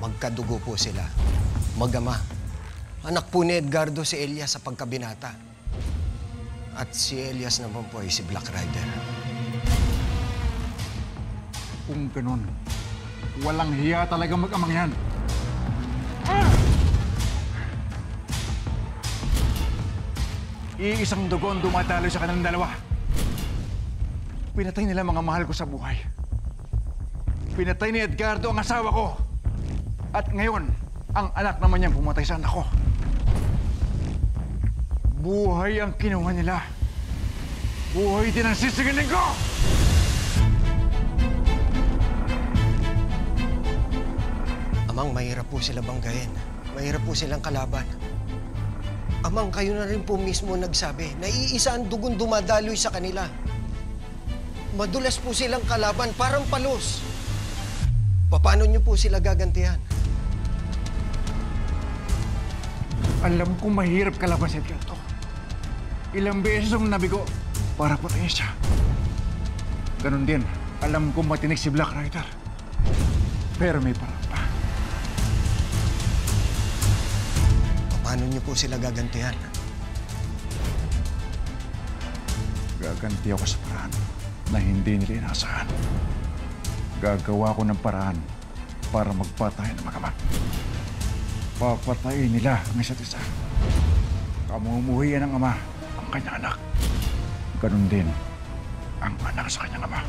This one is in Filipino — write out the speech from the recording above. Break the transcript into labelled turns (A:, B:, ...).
A: Magkadugo po sila. Magama. Anak po ni Edgardo si Elias sa pagkabinata. At si Elias naman po ay si Black Rider.
B: Kung ganun, walang hiya talaga mag-amang yan. Iisang dugo ang dumadaloy sa kanilang dalawa. Pinatay nila mga mahal ko sa buhay. Pinatay ni Edgardo ang asawa ko. At ngayon, ang anak naman niyang pumatay sa anak ko. Buhay ang kinuha nila. Buhay din ang sisigilin ko!
A: Amang, mahirap po sila banggain. Mahirap po silang kalaban. Amang, kayo na rin po mismo nagsabi na iisa ang dugon dumadaloy sa kanila. Madulas po silang kalaban, parang palos. Paano niyo po sila gagantihan?
B: Alam kong mahirap kalaban si Edgardo. Ilang beses akong nabigo para patayin siya. Ganon din, alam kong matinik si Black Rider. Pero may parang pa.
A: Paano niyo po sila gagantihan?
B: Gaganti ako sa paraan na hindi nila inaasahan. Gagawa ko ng paraan para magpatay ng mga ama. Papatayin nila ang isa't isa. Kamumuhian ng ama ang kanyang anak. Ganon din ang anak sa kanyang ama.